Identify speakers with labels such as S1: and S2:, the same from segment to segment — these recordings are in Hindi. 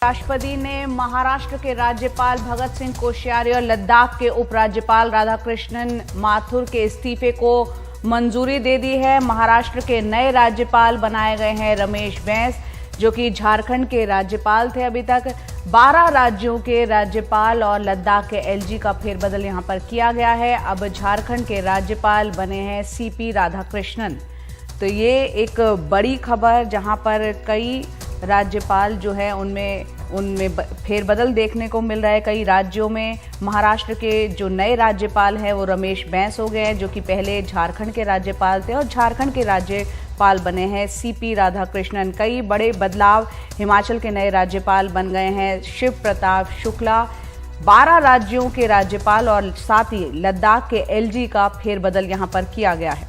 S1: राष्ट्रपति ने महाराष्ट्र के राज्यपाल भगत सिंह कोश्यारी और लद्दाख के उपराज्यपाल राधाकृष्णन माथुर के इस्तीफे को मंजूरी दे दी है। महाराष्ट्र के नए राज्यपाल बनाए गए हैं रमेश बैस, जो कि झारखंड के राज्यपाल थे अभी तक। 12 राज्यों के राज्यपाल और लद्दाख के एलजी का फेरबदल यहां पर किया गया है। अब झारखंड के राज्यपाल बने हैं सीपी राधाकृष्णन। तो ये एक बड़ी खबर, जहां पर कई राज्यपाल जो है उनमें फेरबदल देखने को मिल रहा है। कई राज्यों में महाराष्ट्र के जो नए राज्यपाल हैं वो रमेश बैस हो गए हैं, जो कि पहले झारखंड के राज्यपाल थे, और झारखंड के राज्यपाल बने हैं सीपी राधाकृष्णन। कई बड़े बदलाव, हिमाचल के नए राज्यपाल बन गए हैं शिव प्रताप शुक्ला। 12 राज्यों के राज्यपाल और साथ ही लद्दाख के एलजी का फेरबदल यहां पर किया गया है।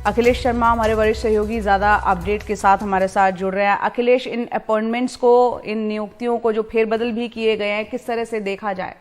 S1: अखिलेश शर्मा हमारे वरिष्ठ सहयोगी ज्यादा अपडेट के साथ हमारे साथ जुड़ रहे हैं। अखिलेश, इन अपॉइंटमेंट्स को, इन नियुक्तियों को जो फेरबदल भी किए गए हैं, किस तरह से देखा जाए?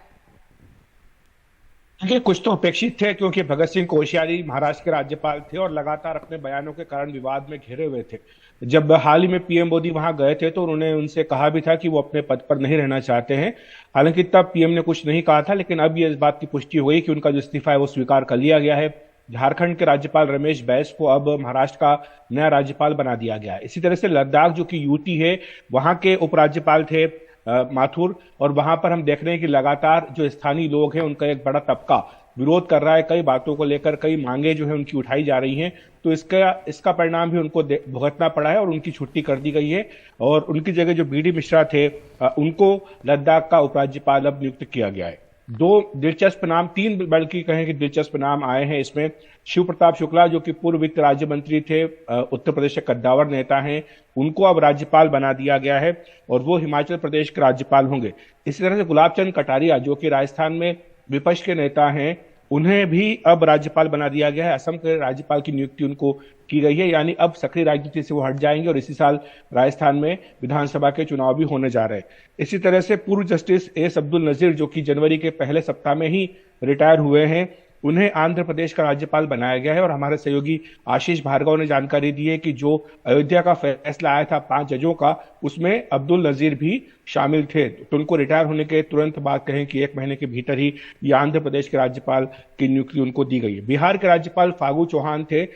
S2: देखिए, कुछ तो अपेक्षित थे, क्योंकि भगत सिंह कोश्यारी महाराष्ट्र के राज्यपाल थे और लगातार अपने बयानों के कारण विवाद में घिरे हुए थे। जब हाल ही में पीएम मोदी वहां गए थे तो उन्होंने उनसे कहा भी था कि वो अपने पद पर नहीं रहना चाहते हैं। हालांकि तब पीएम ने कुछ नहीं कहा था, लेकिन अब ये इस बात की पुष्टि हुई कि उनका जो इस्तीफा है वो स्वीकार कर लिया गया है। झारखंड के राज्यपाल रमेश बैस को अब महाराष्ट्र का नया राज्यपाल बना दिया गया है। इसी तरह से लद्दाख, जो कि यूटी है, वहां के उपराज्यपाल थे माथुर, और वहां पर हम देख रहे हैं कि लगातार जो स्थानीय लोग हैं उनका एक बड़ा तबका विरोध कर रहा है। कई बातों को लेकर कई मांगे जो है उनकी उठाई जा रही हैं, तो इसका परिणाम भी उनको भुगतना पड़ा है और उनकी छुट्टी कर दी गई है। और उनकी जगह जो बीडी मिश्रा थे उनको लद्दाख का उपराज्यपाल अब नियुक्त किया गया है। 2 दिलचस्प नाम, 3 बल्कि कहें कि दिलचस्प नाम आए हैं इसमें। शिव प्रताप शुक्ला, जो कि पूर्व वित्त राज्य मंत्री थे, उत्तर प्रदेश के कद्दावर नेता हैं, उनको अब राज्यपाल बना दिया गया है और वो हिमाचल प्रदेश के राज्यपाल होंगे। इसी तरह से गुलाब चंद कटारिया, जो कि राजस्थान में विपक्ष के नेता हैं, उन्हें भी अब राज्यपाल बना दिया गया है। असम के राज्यपाल की नियुक्ति उनको की गई है, यानी अब सक्रिय राजनीति से वो हट जाएंगे और इसी साल राजस्थान में विधानसभा के चुनाव भी होने जा रहे हैं। इसी तरह से पूर्व जस्टिस एस अब्दुल नजीर, जो कि जनवरी के पहले सप्ताह में ही रिटायर हुए हैं, उन्हें आंध्र प्रदेश का राज्यपाल बनाया गया है। और हमारे सहयोगी आशीष भार्गव ने जानकारी दी है कि जो अयोध्या का फैसला आया था 5 जजों का, उसमें अब्दुल नजीर भी शामिल थे। तो उनको रिटायर होने के तुरंत बाद, कहें कि 1 महीने के भीतर ही ये आंध्र प्रदेश के राज्यपाल की नियुक्ति उनको दी गई है। बिहार के राज्यपाल फागू चौहान थे।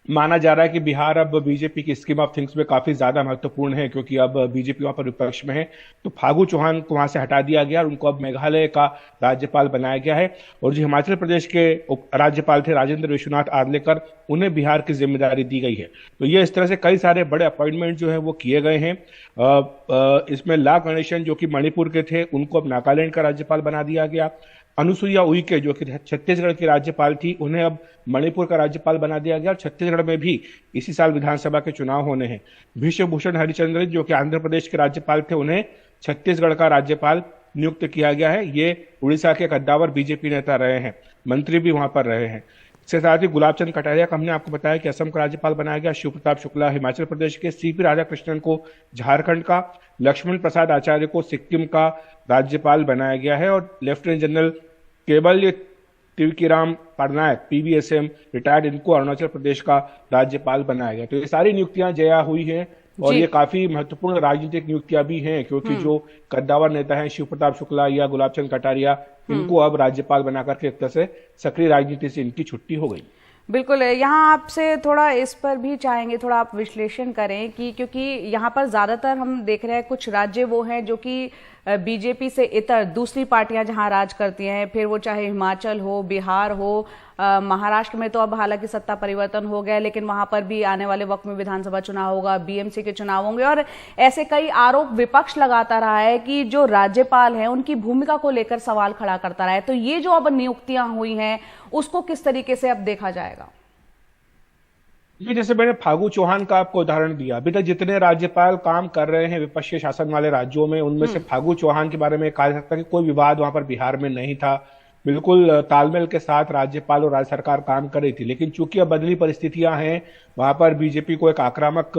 S2: माना जा रहा है कि बिहार अब बीजेपी की स्कीम ऑफ थिंग्स में काफी ज्यादा महत्वपूर्ण है, क्योंकि अब बीजेपी वहां पर विपक्ष में है। तो फागू चौहान को वहां से हटा दिया गया और उनको अब मेघालय का राज्यपाल बनाया गया है। और जो हिमाचल प्रदेश के राज्यपाल थे राजेंद्र विश्वनाथ आर्लेकर, उन्हें बिहार की जिम्मेदारी दी गई है। तो ये इस तरह से कई सारे बड़े अपॉइंटमेंट जो है वो किए गए हैं। इसमें ला गणेशन, जो कि मणिपुर के थे, उनको अब नागालैंड का राज्यपाल बना दिया गया। अनुसुईया उइके, जो कि छत्तीसगढ़ की राज्यपाल थी, उन्हें अब मणिपुर का राज्यपाल बना दिया गया। और छत्तीसगढ़ में भी इसी साल विधानसभा के चुनाव होने हैं। विश्व भूषण हरिचंद्रन, जो कि आंध्र प्रदेश के राज्यपाल थे, उन्हें छत्तीसगढ़ का राज्यपाल नियुक्त किया गया है। ये उड़ीसा के कद्दावर बीजेपी नेता रहे हैं, मंत्री भी वहां पर रहे हैं। इसके साथ ही गुलाब चंद कटारिया का हमने आपको बताया कि असम का राज्यपाल बनाया गया, शिव प्रताप शुक्ला हिमाचल प्रदेश के, सीपी राधाकृष्णन को झारखंड का, लक्ष्मण प्रसाद आचार्य को सिक्किम का राज्यपाल बनाया गया है, और लेफ्टिनेंट जनरल केवल तिवकीराम पटनायक पीवीएसएम रिटायर्ड, इनको अरुणाचल प्रदेश का राज्यपाल बनाया गया। तो ये सारी नियुक्तियां जया हुई हैं और ये काफी महत्वपूर्ण राजनीतिक नियुक्तियां भी हैं, क्योंकि जो कद्दावर नेता हैं शिव प्रताप शुक्ला या गुलाब चंद कटारिया, इनको अब राज्यपाल बनाकर के एक तरह से सक्रिय राजनीति से इनकी छुट्टी हो गई।
S1: बिल्कुल, यहाँ आपसे थोड़ा इस पर भी चाहेंगे, थोड़ा आप विश्लेषण करें कि क्योंकि यहाँ पर ज्यादातर हम देख रहे हैं कुछ राज्य वो हैं जो कि बीजेपी से इतर दूसरी पार्टियां जहां राज करती हैं, फिर वो चाहे हिमाचल हो, बिहार हो, महाराष्ट्र में तो अब हालांकि सत्ता परिवर्तन हो गया, लेकिन वहां पर भी आने वाले वक्त में विधानसभा चुनाव होगा, बीएमसी के चुनाव होंगे, और ऐसे कई आरोप विपक्ष लगाता रहा है कि जो राज्यपाल हैं उनकी भूमिका को लेकर सवाल खड़ा करता रहा है। तो ये जो अब नियुक्तियां हुई हैं उसको किस तरीके से अब देखा जाएगा?
S2: जैसे मैंने फागू चौहान का आपको उदाहरण दिया, अभी तक जितने राज्यपाल काम कर रहे हैं विपक्षी शासन वाले राज्यों में, उनमें से फागू चौहान के बारे में कहा जा सकता है कि कोई विवाद वहां पर बिहार में नहीं था। बिल्कुल तालमेल के साथ राज्यपाल और राज्य सरकार काम कर रही थी। लेकिन चूंकि अब बदली परिस्थितियां हैं, वहां पर बीजेपी को एक आक्रामक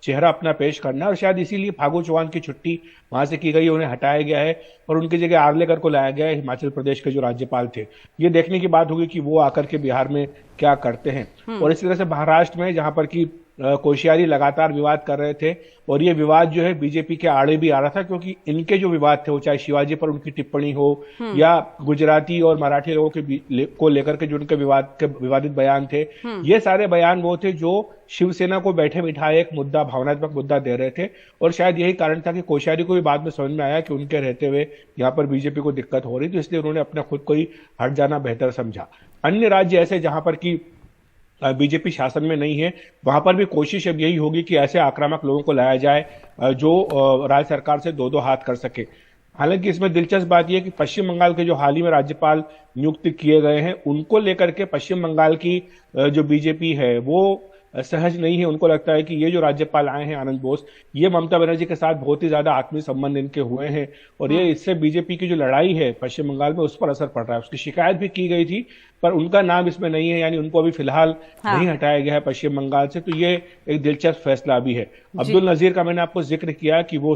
S2: चेहरा अपना पेश करना है और शायद इसीलिए फागू चौहान की छुट्टी वहां से की गई, उन्हें हटाया गया है और उनकी जगह आर्लेकर को लाया गया है, हिमाचल प्रदेश के जो राज्यपाल थे। ये देखने की बात होगी कि वो आकर के बिहार में क्या करते हैं। और इसी तरह से महाराष्ट्र में, जहां पर कि कोश्यारी लगातार विवाद कर रहे थे और ये विवाद जो है बीजेपी के आड़े भी आ रहा था, क्योंकि इनके जो विवाद थे वो चाहे शिवाजी पर उनकी टिप्पणी हो या गुजराती और मराठी लोगों के को लेकर के जो उनके विवादित बयान थे, ये सारे बयान वो थे जो शिवसेना को बैठे बिठाए एक मुद्दा, भावनात्मक मुद्दा दे रहे थे। और शायद यही कारण था कि कोश्यारी को भी बाद में समझ में आया कि उनके रहते हुए यहाँ पर बीजेपी को दिक्कत हो रही, तो इसलिए उन्होंने अपना खुद को ही हट जाना बेहतर समझा। अन्य राज्य ऐसे जहां पर की बीजेपी शासन में नहीं है, वहां पर भी कोशिश अब यही होगी कि ऐसे आक्रामक लोगों को लाया जाए जो राज्य सरकार से दो दो हाथ कर सके। हालांकि इसमें दिलचस्प बात यह कि पश्चिम बंगाल के जो हाल ही में राज्यपाल नियुक्त किए गए हैं, उनको लेकर के पश्चिम बंगाल की जो बीजेपी है वो सहज नहीं है। उनको लगता है कि ये जो राज्यपाल आए हैं आनंद बोस, ये ममता बनर्जी के साथ बहुत ही ज्यादा आत्मीय संबंध इनके हुए हैं और ये इससे बीजेपी की जो लड़ाई है पश्चिम बंगाल में उस पर असर पड़ रहा है। उसकी शिकायत भी की गई थी पर उनका नाम इसमें नहीं है, यानी उनको अभी फिलहाल नहीं हटाया गया है पश्चिम बंगाल से। तो ये एक दिलचस्प फैसला भी है। अब्दुल नजीर का मैंने आपको जिक्र किया कि वो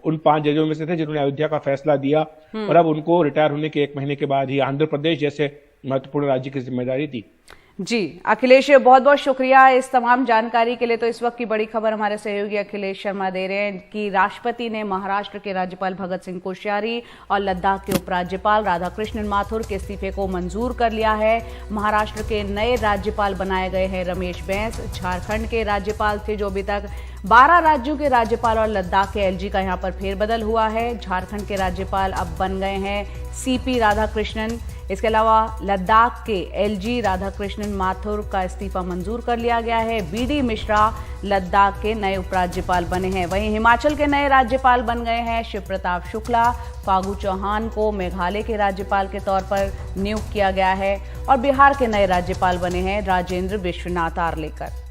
S2: उन 5 जजों में से थे जिन्होंने अयोध्या का फैसला दिया और अब उनको रिटायर होने के 1 महीने के बाद ही आंध्र प्रदेश जैसे महत्वपूर्ण राज्य की जिम्मेदारी दी।
S1: जी अखिलेश, बहुत बहुत शुक्रिया इस तमाम जानकारी के लिए। तो इस वक्त की बड़ी खबर हमारे सहयोगी अखिलेश शर्मा दे रहे हैं कि राष्ट्रपति ने महाराष्ट्र के राज्यपाल भगत सिंह कोश्यारी और लद्दाख के उपराज्यपाल राधाकृष्णन माथुर के इस्तीफे को मंजूर कर लिया है। महाराष्ट्र के नए राज्यपाल बनाए गए हैं रमेश बैस। झारखंड के राज्यपाल थे जो अभी तक 12 राज्यों के राज्यपाल और लद्दाख के एलजी का यहां पर फेरबदल हुआ है। झारखंड के राज्यपाल अब बन गए हैं सीपी राधाकृष्णन। इसके अलावा लद्दाख के एलजी राधाकृष्णन माथुर का इस्तीफा मंजूर कर लिया गया है। बीडी मिश्रा लद्दाख के नए उपराज्यपाल बने हैं। वहीं हिमाचल के नए राज्यपाल बन गए हैं शिव प्रताप शुक्ला। फागू चौहान को मेघालय के राज्यपाल के तौर पर नियुक्त किया गया है और बिहार के नए राज्यपाल बने हैं राजेंद्र विश्वनाथ आर्लेकर।